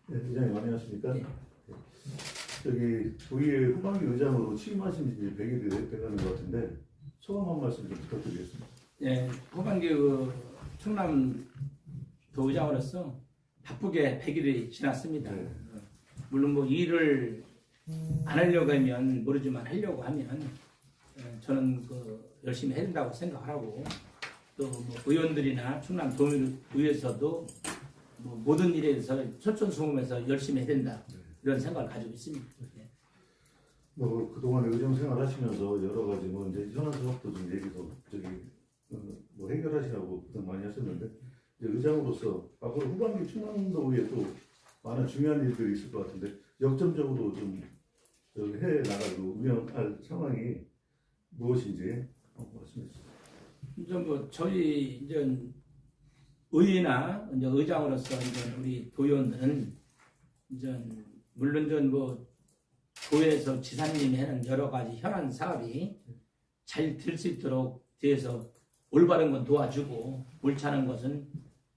네, 의장님 안녕하십니까? 네. 저기 도의회 후반기 의장으로 취임하신 지 100일이 돼가는 것 같은데 소감 한 말씀 좀 부탁드리겠습니다. 네, 후반기 충남 도의장으로서 바쁘게 100일이 지났습니다. 네. 물론 뭐 일을 안 하려고 하면 모르지만 하려고 하면 저는 열심히 해야 된다고 생각하고 또 뭐 의원들이나 충남 도의회에서도 뭐 모든 일에 대해서 솔선수범해서 열심히 해야 된다 이런 생각을 가지고 있습니다. 네. 뭐 그동안 의정 생활하시면서 여러 가지 뭐 이제 현안 사업도 좀 얘기도 뭐 해결하시라고 부탁 많이 하셨는데 이제 의장으로서 앞으로 후반기 충남도의회 또 많은 중요한 일들이 있을 것 같은데 역점적으로 좀 해 나가고 운영할 상황이 무엇인지 말씀해 주세요. 이제 뭐 저희 이제 의회나 이제 의장으로서 이제 우리 도의원들은 이제 물론 전 뭐 도에서 지사님이 하는 여러 가지 현안 사업이 잘 될 수 있도록 뒤에서 올바른 건 도와주고 옳지 않은 것은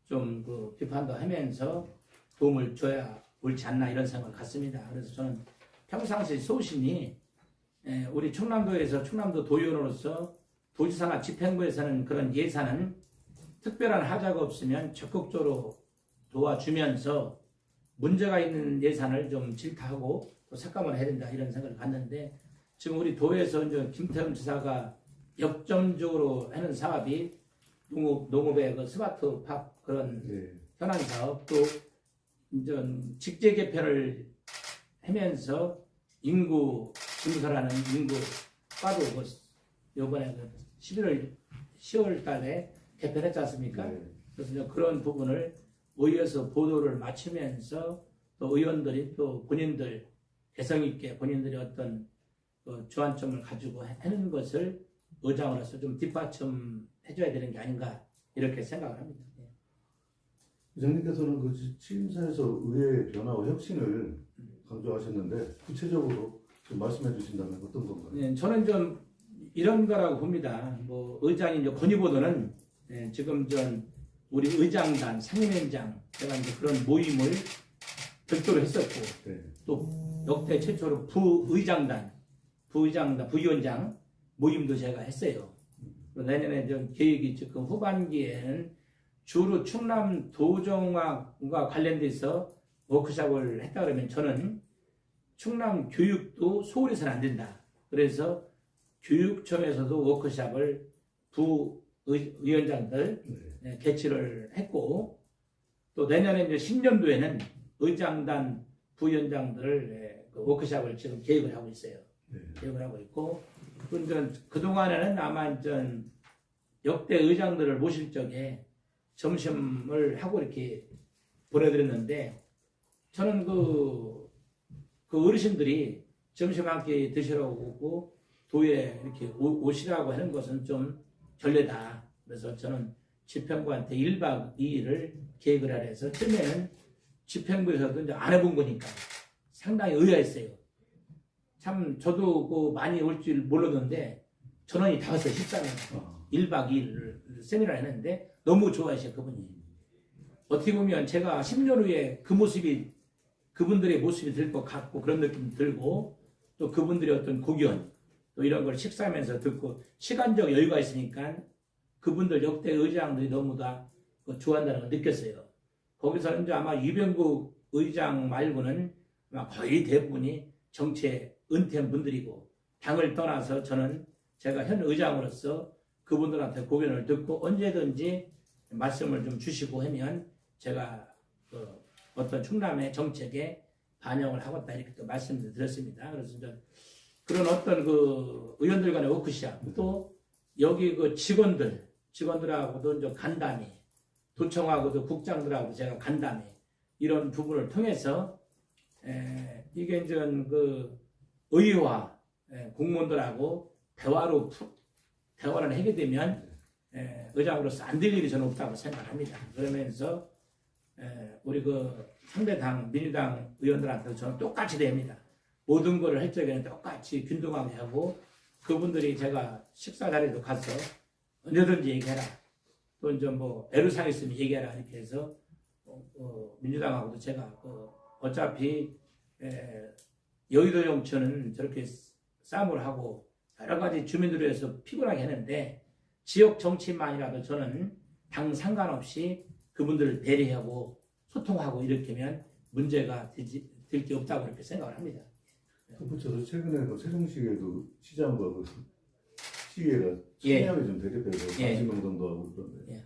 좀 비판도 하면서 도움을 줘야 옳지 않나 이런 생각을 갖습니다. 그래서 저는 평상시 소신이 우리 충남도에서 충남도 도의원으로서 도지사나 집행부에서는 그런 예산은 특별한 하자가 없으면 적극적으로 도와주면서 문제가 있는 예산을 좀 질타하고 또 삭감을 해야 된다 이런 생각을 갖는데 지금 우리 도에서 이제 김태형 지사가 역점적으로 하는 사업이 농업의 스마트팜 그런 현안 사업 또 이제 직제 개편을 하면서 인구 증설하는 인구 과도 이번에 10월 달에 개편했지 않습니까? 그래서 이제 그런 부분을 의회에서 보도를 마치면서 또 의원들이 또 본인들 개성 있게 본인들이 어떤 주안점을 가지고 하는 것을 의장으로서 좀 뒷받침해줘야 되는 게 아닌가 이렇게 생각을 합니다. 의장님께서는 그 취임사에서 의회 변화와 혁신을 강조하셨는데 구체적으로 좀 말씀해 주신다면 어떤 건가요? 네, 저는 좀 이런 거라고 봅니다. 뭐 의장이 이제 건의보도는 지금 전 우리 의장단, 상임위원장 제가 이제 그런 모임을 별도로 했었고 또 역대 최초로 부위원장 모임도 제가 했어요. 내년에 좀 계획이 지금 후반기에는 주로 충남 도정학과 관련돼서 워크숍을 했다 그러면 저는 충남 교육도 소홀해서는 안 된다. 그래서 교육청에서도 워크숍을 부위원장들 개최를 했고 또 내년에 이제 신년도에는 의장단 부위원장들을 워크숍을 지금 계획을 하고 있어요. 계획을 하고 있고 그동안에는 아마 이제 역대 의장들을 모실 적에 점심을 하고 이렇게 보내드렸는데 저는 그 어르신들이 점심 한 끼 드시러 오고 도에 이렇게 오시라고 하는 것은 좀 결례다. 그래서 저는 집행부한테 1박 2일을 계획을 하려 해서 처음에는 집행부에서도 이제 안 해본 거니까 상당히 의아했어요. 참 저도 많이 올 줄 몰랐는데 전원이 다 왔어요. 13일 1박 2일 세미나를 했는데 너무 좋아하셔 그분이. 어떻게 보면 제가 10년 후에 그 모습이 그분들의 모습이 될 것 같고 그런 느낌이 들고 또 그분들의 어떤 고견 또 이런 걸 식사하면서 듣고 시간적 여유가 있으니까 그분들 역대 의장들이 너무 다 좋아한다는 걸 느꼈어요. 거기서는 이제 아마 유병국 의장 말고는 아마 거의 대부분이 정치에 은퇴한 분들이고 당을 떠나서 저는 제가 현 의장으로서 그분들한테 고견을 듣고 언제든지 말씀을 좀 주시고 하면 제가 어떤 충남의 정책에 반영을 하겠다 이렇게 또 말씀을 드렸습니다. 그래서 이제 그런 어떤 의원들 간의 워크숍 또 여기 직원들하고도 이제 간담회 도청하고도 국장들하고 제가 간담회 이런 부분을 통해서 이게 이제 의회와 공무원들하고 대화를 하게 되면 의장으로서 안 될 일이 저는 없다고 생각합니다. 그러면서 우리 상대당 민주당 의원들한테도 저는 똑같이 됩니다. 모든 거를 할 적에는 똑같이 균등하게 하고 그분들이 제가 식사 자리도 가서 언제든지 얘기해라. 또 이제 애로사항 있으면 얘기해라 이렇게 해서 민주당하고도 제가 어차피 여의도 정치는 저렇게 싸움을 하고 여러 가지 주민들에 의해서 피곤하게 하는데 지역 정치만이라도 저는 당 상관없이 그분들을 배려하고 소통하고 이렇게 하면 문제가 될 게 없다고 그렇게 생각을 합니다. 또 붙여서 최근에 그 세종시에도 시장과 그 시의회가 예. 청량이 좀 대립해서 예. 관심행동도 하고 그런데 예.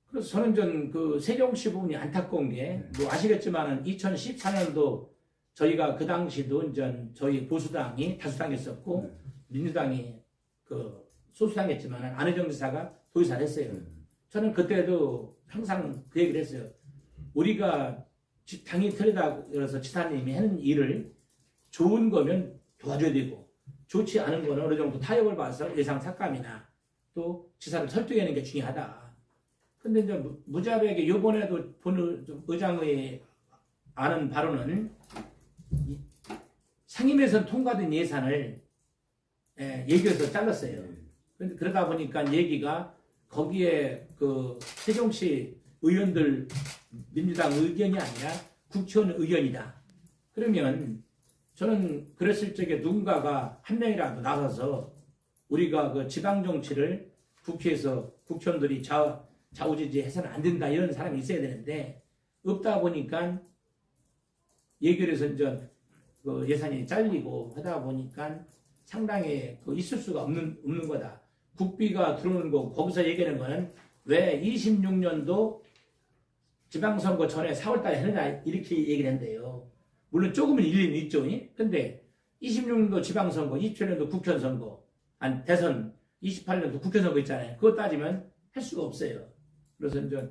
그래서 저는 전 그 세종시 부분이 안타까운 게 뭐 아시겠지만은 2014년도 저희가 그 당시도 전 저희 보수당이 다수당했었고 네. 민주당이 그 소수당했지만은 안혜정 지사가 도의사를 했어요. 네. 저는 그때도 항상 그 얘기를 했어요. 우리가 당이 틀리다 그래서 지사님이 하는 일을 좋은 거면 도와줘야 되고 좋지 않은 거는 어느 정도 타협을 봐서 예상 삭감이나 또 지사를 설득하는 게 중요하다. 근데 이제 무자백에 이번에도 본 의장의 아는 바로는 상임위에서 통과된 예산을 얘기해서 잘랐어요. 그런데 그러다 보니까 얘기가 거기에 그 세종시 의원들 민주당 의견이 아니라 국회의원 의견이다. 그러면 저는 그랬을 적에 누군가가 한 명이라도 나서서 우리가 그 지방 정치를 국회에서 국회의원들이 좌우지지해서는 안 된다 이런 사람이 있어야 되는데 없다 보니까 얘기를 해서 이제 그 예산이 잘리고 하다 보니까 상당히 그 있을 수가 없는 거다. 국비가 들어오는 거고 거기서 얘기하는 거는 왜 26년도 지방선거 전에 4월달에 했느냐 이렇게 얘기를 한대요. 물론 조금은 일리는 있죠. 근데 26년도 지방선거, 27년도 국회의원 선거, 대선 28년도 국회의원 선거 있잖아요. 그거 따지면 할 수가 없어요. 그래서 이제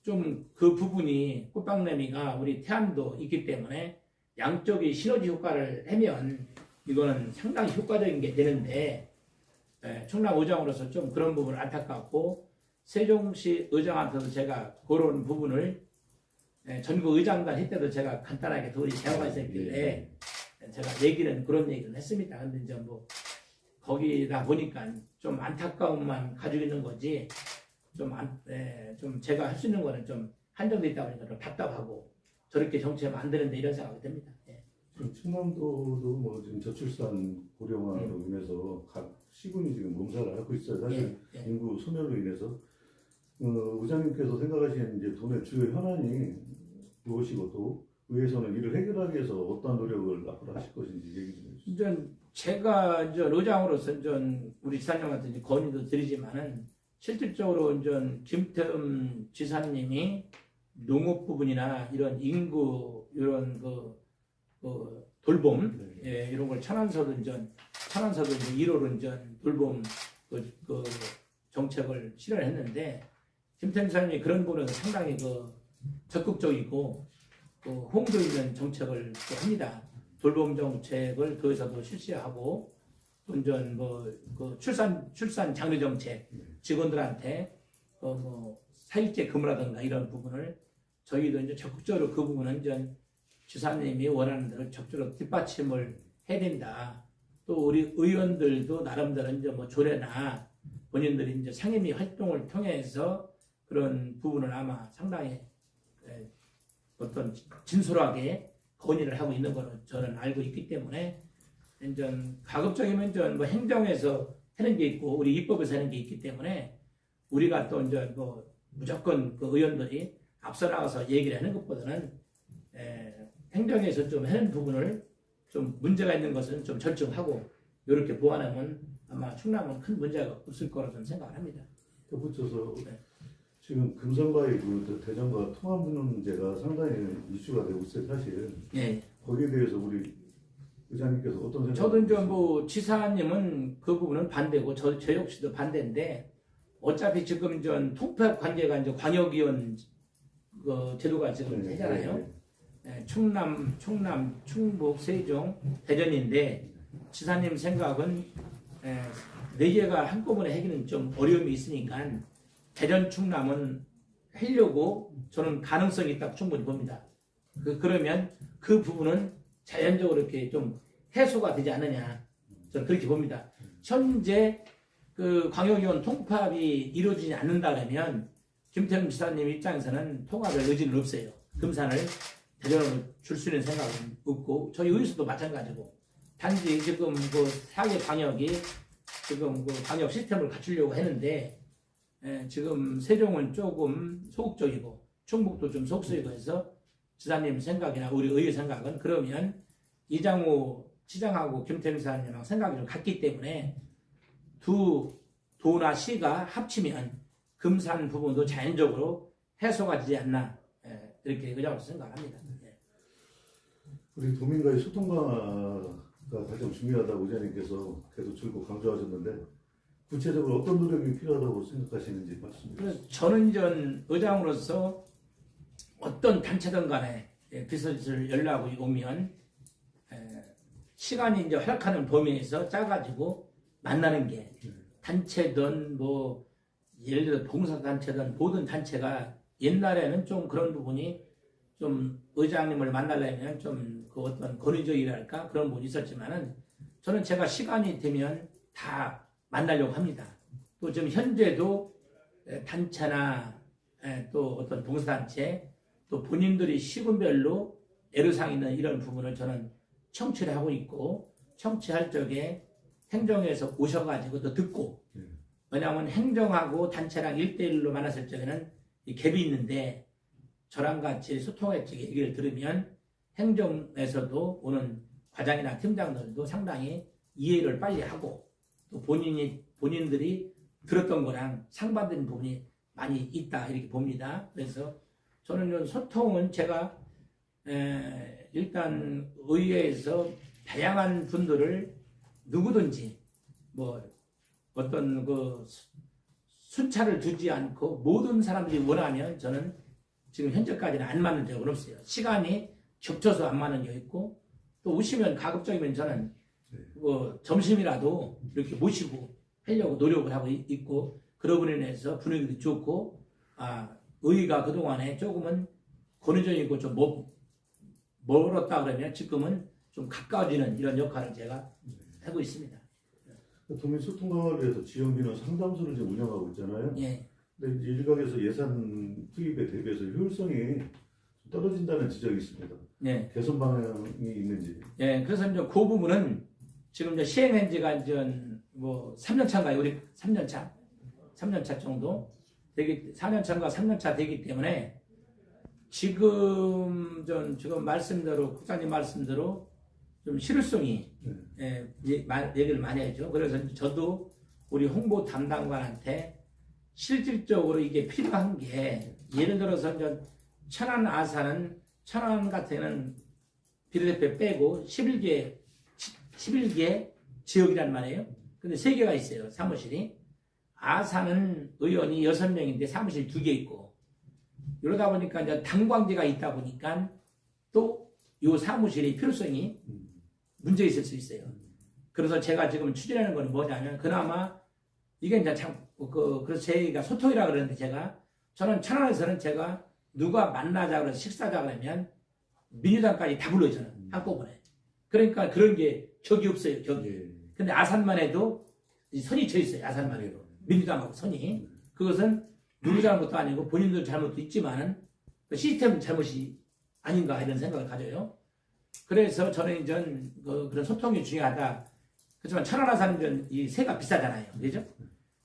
좀 그 부분이 꽃방내미가 우리 태안도 있기 때문에 양쪽이 시너지 효과를 하면 이거는 상당히 효과적인 게 되는데 충남 의장으로서 좀 그런 부분을 안타깝고 세종시 의장한테도 제가 그런 부분을 전국 의장단 할 때도 제가 간단하게 도리 대화가 있었길래 제가 그런 얘기를 했습니다. 근데 이제 뭐 거기다 보니까 좀 안타까움만 가지고 있는 거지 좀 제가 할 수 있는 거는 좀 한정돼 있다 보니까 좀 답답하고 저렇게 정치하면 안 되는데 이런 생각이 듭니다. 지금 충남도도 뭐 지금 저출산 고령화로 인해서 각 시군이 지금 몸살을 앓고 있어요. 사실 인구 소멸로 인해서 의장님께서 생각하시는 이제 돈의 주요 현안이 무엇이고 또 의회에서는 이를 해결하기 위해서 어떠한 노력을 앞으로 하실 것인지 얘기 좀 해주세요. 이제 제가 이제 의장으로서 이제 우리 지사님한테 이제 건의도 드리지만은 실질적으로 이제 김태흠 지사님이 농업 부분이나 이런 인구 이런 그 돌봄 이런 걸 천안서도 이제 1호로 이제 돌봄 그 정책을 실현했는데 김태흠 지사님이 그런 부분은 상당히 적극적이고 홍도 있는 정책을 또 합니다. 돌봄 정책을 거기서도 실시하고 운전 출산 장려 정책 직원들한테 사일제 근무라든가 이런 부분을 저희도 이제 적극적으로 그 부분은 이제 지사님이 원하는 대로 적극적으로 뒷받침을 해야 된다. 또 우리 의원들도 나름대로 이제 조례나 본인들이 이제 상임위 활동을 통해서 그런 부분을 아마 상당히 어떤 진솔하게 건의를 하고 있는 거로 저는 알고 있기 때문에 이제 가급적이면 이제 행정에서 하는 게 있고 우리 입법에서 하는 게 있기 때문에 우리가 또 이제 무조건 그 의원들이 앞서 나가서 얘기를 하는 것보다는 행정에서 좀 하는 부분을 좀 문제가 있는 것은 좀 절충하고 이렇게 보완하면 아마 충남은 큰 문제가 없을 거라고 저는 생각을 합니다. 덧붙여서 지금 금성과의 대전과 통합 문제가 상당히 이슈가 되고 있어요, 사실. 거기에 대해서 우리 의장님께서 어떤 생각? 저도 이제 지사님은 그 부분은 반대고 저 역시도 반대인데 어차피 지금 이제 통합 관계가 이제 광역위원 제도가 지금 되잖아요. 충남, 충북, 세종, 대전인데 지사님 생각은 네 개가 한꺼번에 하기는 좀 어려움이 있으니까 대전, 충남은 하려고 저는 가능성이 있다고 충분히 봅니다. 그러면 그 부분은 자연적으로 이렇게 좀 해소가 되지 않느냐 저는 그렇게 봅니다. 현재 그 광역위원 통합이 이루어지지 않는다면 김태흠 지사님 입장에서는 통합의 의지는 없어요. 금산을 대전으로 줄 수 있는 생각은 없고 저희 의수도 마찬가지고 단지 지금 그 사회 방역이 지금 그 방역 시스템을 갖추려고 했는데 지금 세종은 조금 소극적이고 충북도 좀 소극적이고 해서 지사님 생각이나 우리 의회 생각은 그러면 이장우 시장하고 김태민 사장님하고 생각이 좀 같기 때문에 두 도나 시가 합치면 금산 부분도 자연적으로 해소가 되지 않나 이렇게 의장으로 생각합니다. 우리 도민과의 소통 강화가 가장 중요하다고 의장님께서 계속 줄곧 강조하셨는데 구체적으로 어떤 노력이 필요하다고 생각하시는지 말씀해 주세요. 그래서 저는 전 의장으로서 어떤 단체든 간에 비서실 연락이 오면 시간이 이제 허락하는 범위에서 짜가지고 만나는 게 단체든 뭐 예를 들어 봉사단체든 모든 단체가 옛날에는 좀 그런 부분이 좀 의장님을 만나려면 좀 그 어떤 권위적이랄까 그런 부분이 있었지만은 저는 제가 시간이 되면 다 만나려고 합니다. 또 지금 현재도 단체나 또 어떤 봉사단체 또 본인들이 시군별로 애로사항 있는 이런 부분을 저는 청취를 하고 있고 청취할 적에 행정에서 오셔가지고 또 듣고 왜냐하면 행정하고 단체랑 1대1로 만났을 적에는 이 갭이 있는데 저랑 같이 소통할 적에 얘기를 들으면 행정에서도 오는 과장이나 팀장들도 상당히 이해를 빨리 하고 또 본인들이 들었던 거랑 상반된 부분이 많이 있다 이렇게 봅니다. 그래서 저는 소통은 제가 일단 의회에서 다양한 분들을 누구든지 뭐 어떤 그 순차를 두지 않고 모든 사람들이 원하면 저는 지금 현재까지는 안 맞는 적은 없어요. 시간이 겹쳐서 안 맞는 적 있고 또 오시면 가급적이면 저는 뭐 점심이라도 이렇게 모시고 하려고 노력을 하고 있고 그러고 인해서 분위기도 좋고 의회가 그동안에 조금은 권위적이고 좀 멀었다 그러면 지금은 좀 가까워지는 이런 역할을 제가 하고 있습니다. 도민 소통 강화를 위해서 지원비는 상담소를 지금 운영하고 있잖아요. 예. 근데 이제 일각에서 예산 투입에 대비해서 효율성이 떨어진다는 지적이 있습니다. 예. 개선 방향이 있는지. 예. 그래서 이제 그 부분은 지금 이제 시행한 지가 이제 뭐 3년 차인가요? 우리 3년 차 정도 되기 4년 차인가 3년 차 되기 때문에 지금 말씀대로 국장님 말씀대로 좀 실효성이 얘기를 많이 했죠. 그래서 저도 우리 홍보 담당관한테 실질적으로 이게 필요한 게 예를 들어서 이제 천안 아산은 천안 같은 경우는 비례대표 빼고 11개 지역이란 말이에요. 근데 3개가 있어요. 사무실이. 아산은 의원이 6명인데 사무실 2개 있고 이러다 보니까 이제 당광제가 있다 보니까 또 이 사무실의 필요성이 문제 있을 수 있어요. 그래서 제가 지금 추진하는 건 뭐냐면 그나마 이게 이제 그래서 제가 소통이라 그러는데 저는 천안에서는 제가 누가 만나자 그래서 식사자 그러면 민주당까지 다 불러요 저는 한꺼번에. 그러니까 그런 게 적이 없어요 적이. 근데 아산만 해도 선이 쳐 있어요 아산만 해도 민주당하고 선이. 그것은 누구 잘못도 아니고 본인들 잘못도 있지만은 시스템 잘못이 아닌가 이런 생각을 가져요. 그래서 저는 그런 소통이 중요하다. 그렇지만 천안 아산은 이 세가 비싸잖아요. 그죠?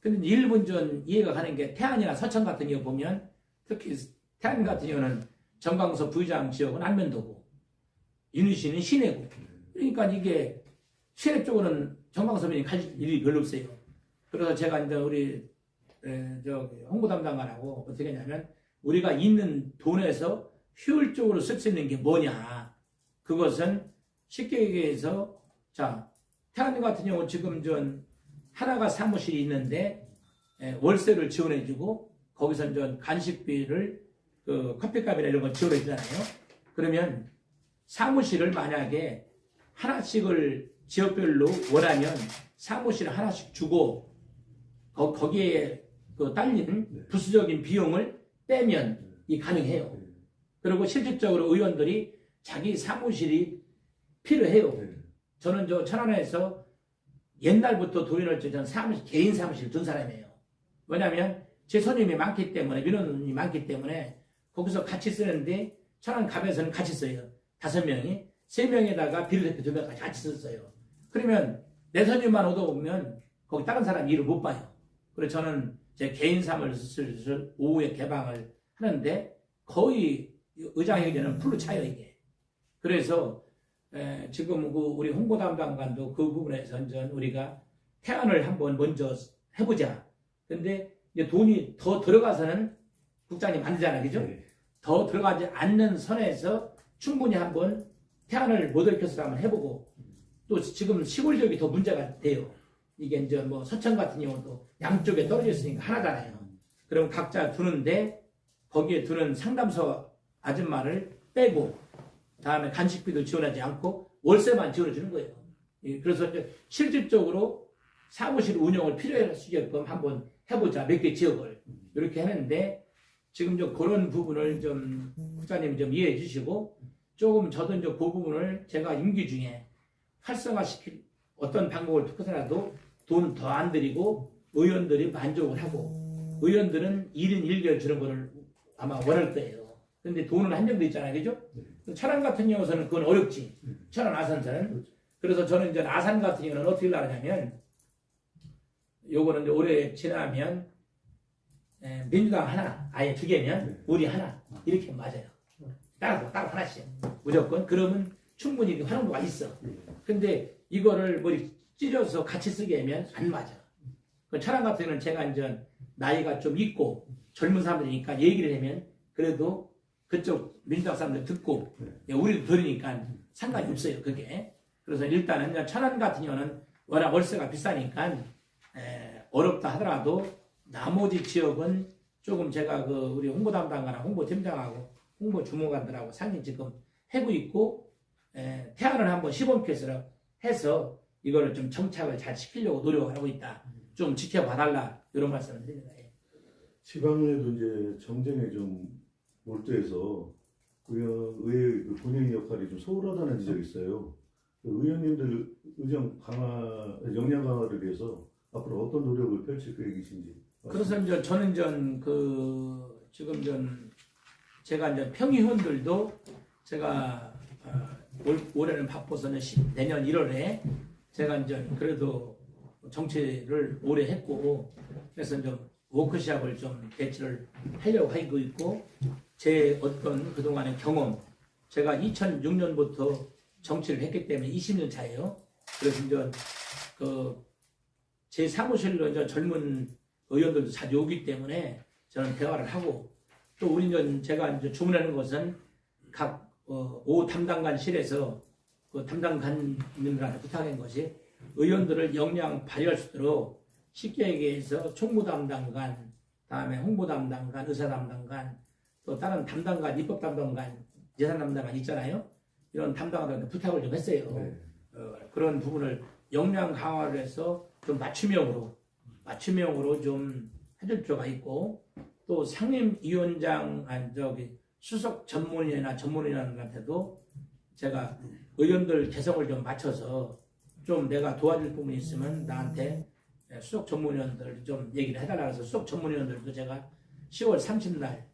근데 일본 이해가 가는 게 태안이나 서천 같은 경우 보면 특히 태안 같은 경우는 정광석 부의장 지역은 안면도고 유니시는 시내고 그러니까 이게 시내 쪽으로는 정광석이 갈 일이 별로 없어요. 그래서 제가 이제 우리 홍보 담당관하고 어떻게 했냐면 우리가 있는 돈에서 효율적으로 쓸 수 있는 게 뭐냐. 그것은 쉽게 얘기해서 태안 같은 경우 지금 하나가 사무실이 있는데 월세를 지원해주고 거기서 간식비를 커피값이나 이런 거 지원해주잖아요. 그러면 사무실을 만약에 하나씩을 지역별로 원하면 사무실을 하나씩 주고 거기에 딸리는 부수적인 비용을 빼면 이 가능해요. 그리고 실질적으로 의원들이 자기 사무실이 필요해요. 저는 천안에서 옛날부터 도인을 전 개인 사무실 둔 사람이에요. 왜냐하면 제 손님이 많기 때문에 민원이 많기 때문에 거기서 같이 쓰는데 천안갑에서는 같이 써요. 5명이 3명에다가 비례대표 2명까지 같이 썼어요. 그러면 내선임만 오다 보면 거기 다른 사람 일을 못 봐요. 그래서 저는 제 개인 사무실을 오후에 개방을 하는데 거의 의장회견은 풀로 차요 이게. 그래서 지금 우리 홍보 담당관도 그 부분에서 우리가 태안을 한번 먼저 해보자. 근데 이제 돈이 더 들어가서는 국장님 안 되잖아요, 그죠? 네. 더 들어가지 않는 선에서 충분히 한번 태안을 모델캐스를 한번 해보고 또 지금 시골 지역이 더 문제가 돼요. 이게 이제 뭐 서천 같은 경우도 양쪽에 떨어져 있으니까 하나잖아요. 그럼 각자 두는데 거기에 두는 상담소 아줌마를 빼고 다음에 간식비도 지원하지 않고 월세만 지원해 주는 거예요. 그래서 이제 실질적으로 사무실 운영을 필요할 수 있게끔 한번 해보자. 몇 개 지역을 이렇게 했는데 지금 좀 그런 부분을 좀 국장님이 좀 이해해 주시고 조금 저도 이제 그 부분을 제가 임기 중에 활성화시킬 어떤 방법을 투표해라도 돈 더 안 들이고 의원들이 만족을 하고 의원들은 1인 1개를 주는 거를 아마 원할 거예요. 근데 돈은 한정돼 있잖아요. 그죠? 천안 같은 경우는 그건 어렵지. 천안 아산서는. 그래서 저는 이제 아산 같은 경우는 어떻게 하냐면 요거는 이제 올해 지나면 민주당 하나, 아예 2개면 우리 하나 이렇게 맞아요. 따로 하나씩 무조건. 그러면 충분히 활용도가 있어. 근데 이거를 머리 찢어서 같이 쓰게 하면 안 맞아. 천안 같은 경우는 제가 이제 나이가 좀 있고 젊은 사람들이니까 얘기를 하면 그래도 그쪽 민주당 사람들 듣고 우리도 들으니까 상관이 없어요. 그게. 그래서 일단은 천안 같은 경우는 워낙 월세가 비싸니까 어렵다 하더라도 나머지 지역은 조금 제가 우리 홍보 담당관하고 홍보팀장하고 홍보 주무관들하고 상의 지금 하고 있고 태안을 한번 시범캐스로 해서 이거를 좀 정착을 잘 시키려고 노력을 하고 있다. 좀 지켜봐달라 이런 말씀을 드립니다. 지방에도 이제 정쟁에 좀 몰두해서 의회 본인의 역할이 좀 소홀하다는 지적이 있어요. 의원님들 의정 강화, 역량 강화를 위해서 앞으로 어떤 노력을 펼칠 계획이신지. 그래서 이제 저는 지금 제가 이제 평의원들도 제가 올해는 바빠서는 내년 1월에 제가 이제 그래도 정치를 오래 했고 그래서 좀 워크숍을 좀 개최를 하려고 하고 있고 제 어떤 그동안의 경험 제가 2006년부터 정치를 했기 때문에 20년 차예요. 그래서 이제 제 사무실로 이제 젊은 의원들도 자주 오기 때문에 저는 대화를 하고 또 우리 제가 이제 주문하는 것은 각 오 담당관실에서 그 담당관님들한테 부탁한 것이 의원들을 역량 발휘할 수 있도록 쉽게 얘기해서 총무 담당관, 다음에 홍보 담당관, 의사 담당관, 또 다른 담당관, 입법 담당관, 예산 담당관 있잖아요. 이런 담당관들한테 부탁을 좀 했어요. 네. 그런 부분을 역량 강화를 해서 좀 맞춤형으로 좀 해줄 필요가 있고 또 상임위원장 수석 전문위원이나 전문위원한테도 제가 의원들 개성을 좀 맞춰서 좀 내가 도와줄 부분이 있으면 나한테 수석 전문위원들 좀 얘기를 해달라고 해서 수석 전문위원들도 제가 10월 30날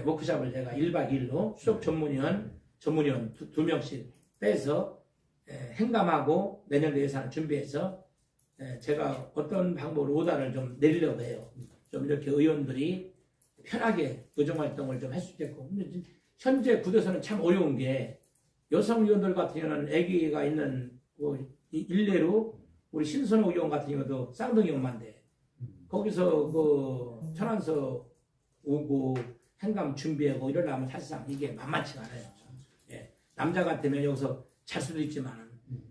워크숍을 제가 1박 2일로 수석 전문위원 2명씩 빼서 행감하고 내년도 예산을 준비해서 제가 어떤 방법으로 오다를 좀 내리려고 해요. 좀 이렇게 의원들이 편하게 의정활동을 좀 할 수 있겠고. 근데 현재 구도에서는 참 어려운 게 여성 의원들 같은 경우는 아기가 있는 일례로 우리 신선호 의원 같은 경우도 쌍둥이 엄마인데 거기서 천안서 오고 행감 준비하고 이러려면 사실상 이게 만만치가 않아요. 남자 같으면 여기서 잘 수도 있지만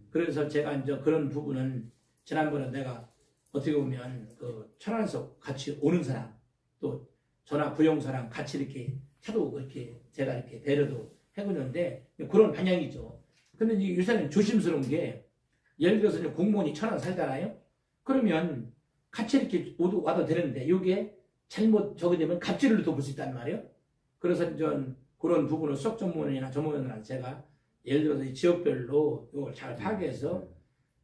그래서 제가 이제 그런 부분은 지난번에 내가 어떻게 보면 천안에서 같이 오는 사람 또 전화 부용사랑 같이 이렇게 차도 이렇게 제가 이렇게 배려도 해보는데 그런 방향이죠. 근데 이제 요새는 조심스러운 게 예를 들어서 이제 공무원이 천안 살잖아요. 그러면 같이 이렇게 와도 되는데 이게 잘못 저게 되면 갑질을 또 볼 수 있단 말이에요. 그래서 이제 그런 부분을 수석 전문위원이나 전문위원들한테 제가 예를 들어서 이 지역별로 이걸 잘 파악해서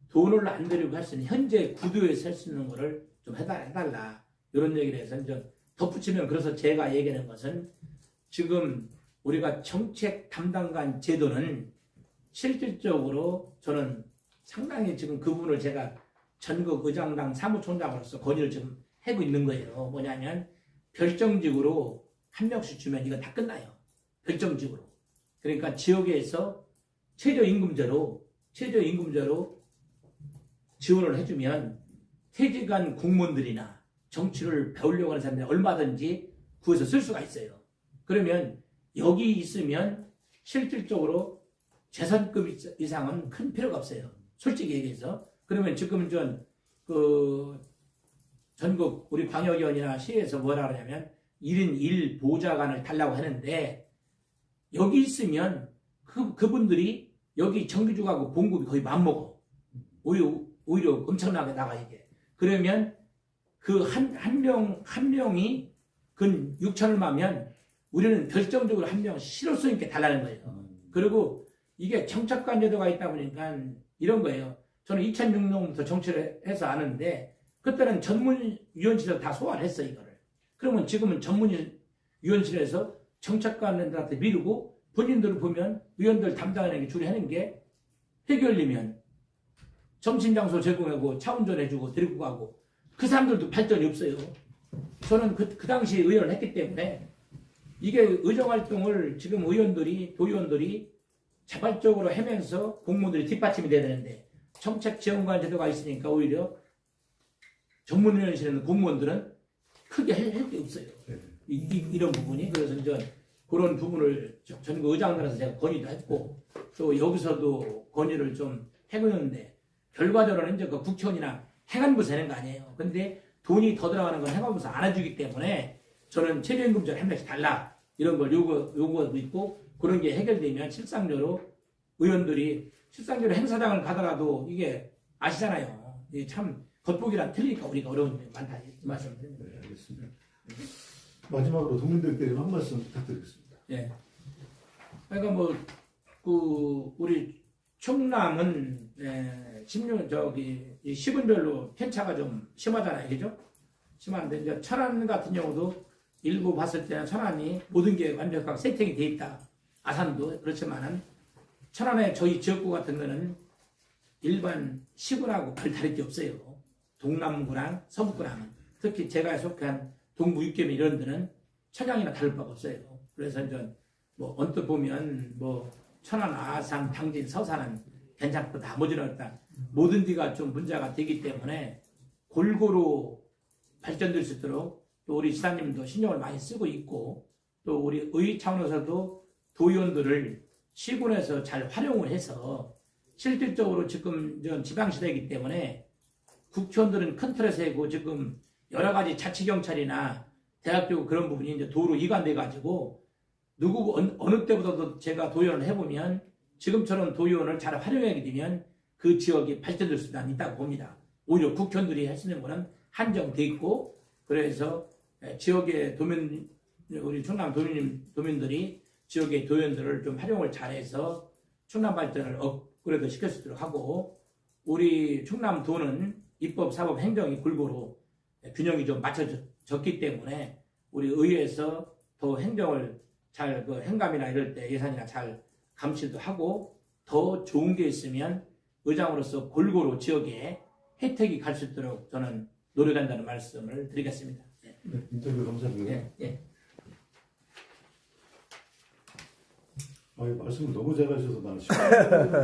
돈을 안 들이고 할 수 있는 현재 구도에서 할 수 있는 거를 좀 해달라 이런 얘기를 해서 이제 덧붙이면 그래서 제가 얘기하는 것은 지금 우리가 정책 담당관 제도는 실질적으로 저는 상당히 지금 그 부분을 제가 전국 의장당 사무총장으로서 건의를 지금 하고 있는 거예요. 뭐냐면 별정직으로 한 명씩 주면 이거 다 끝나요. 별정직으로. 그러니까 지역에서 최저임금제로 지원을 해주면 퇴직한 공무원들이나 정치를 배우려고 하는 사람들이 얼마든지 구해서 쓸 수가 있어요. 그러면 여기 있으면 실질적으로 재산급 이상은 큰 필요가 없어요. 솔직히 얘기해서. 그러면 지금 전국 우리 광역위원이나 시에서 뭐라 그러냐면 1인 1 보좌관을 달라고 하는데 여기 있으면 그분들이 여기 정규직하고 봉급이 거의 맞먹어. 오히려 엄청나게 나가 이게. 그러면 그 한 명이 근 6천을마면 우리는 결정적으로 한 명 실효성 있게 달라는 거예요. 그리고 이게 정착관 제도가 있다 보니까 이런 거예요. 저는 2006년부터 정치를 해서 아는데 그때는 전문위원실에서 다 소화를 했어 이거를. 그러면 지금은 전문위원실에서 정착관들한테 미루고 본인들을 보면 의원들 담당하는 게 줄이 하는 게 해결리면 점심장소 제공하고 차 운전해주고 데리고 가고 그 사람들도 발전이 없어요. 저는 그 당시 의원을 했기 때문에 이게 의정활동을 지금 도의원들이 자발적으로 하면서 공무원들이 뒷받침이 돼야 되는데 정책지원관 제도가 있으니까 오히려 전문위원실에 있는 공무원들은 크게 할 게 없어요. 이런 부분이. 그래서 이제 그런 부분을 전국 의장단에서 제가 건의도 했고 또 여기서도 건의를 좀 해보는데 결과적으로는 이제 그 국회의원이나 행안부에서 하는 거 아니에요. 근데 돈이 더 들어가는 건 행안부에서 안 해주기 때문에 저는 최저임금제를 한 명씩 달라 이런 걸 요구하고 있고 그런 게 해결되면 실상적으로 의원들이 실상적으로 행사장을 가더라도 이게 아시잖아요. 이게 참 겉보기랑 틀리니까 우리가 어려운 점이 많다 이 말씀을 드립니다. 네, 알겠습니다. 마지막으로 동민들께 한 말씀 부탁드리겠습니다. 예. 그러니까 우리 충남은 10은별로 편차가 좀 심하잖아요, 그죠? 심한데 이제 천안 같은 경우도 일부 봤을 때는 천안이 모든 게 완벽하게 세팅이 돼 있다. 아산도 그렇지만은 천안의 저희 지역구 같은 거는 일반 시군하고 별 다를 게 없어요. 동남구랑 서북구랑은 특히 제가 속한 동부 육계면 이런 데는 천양이나 다를 바가 없어요. 그래서 이제 언뜻 보면 천안, 아산, 당진, 서산은 괜찮고 나머지는 일단 모든 데가 좀 문제가 되기 때문에 골고루 발전될 수 있도록 또 우리 지사님도 신경을 많이 쓰고 있고 또 우리 의 차원에서도 도의원들을 시군에서 잘 활용을 해서 실질적으로 지금 지방시대이기 때문에 국회의원들은 큰 틀에서 하고 지금 여러 가지 자치경찰이나 대학교 그런 부분이 이제 도로 이관돼 가지고 어느 때보다도 제가 도의원을 해보면 지금처럼 도의원을 잘 활용하게 되면 그 지역이 발전될 수는 있다고 봅니다. 오히려 국회의원들이 할 수 있는 거는 한정돼 있고 그래서 지역의 우리 충남 도민들이 지역의 도의원들을 좀 활용을 잘해서 충남 발전을 업그레이드 시킬 수 있도록 하고 우리 충남도는 입법, 사법, 행정이 골고루 균형이 좀 맞춰졌기 때문에 우리 의회에서 더 행정을 잘 행감이나 이럴 때 예산이나 잘 감시도 하고 더 좋은 게 있으면 의장으로서 골고루 지역에 혜택이 갈 수 있도록 저는 노력한다는 말씀을 드리겠습니다. 네, 인터뷰 감사드리고요. 예. 말씀을 너무 잘하셔서 나는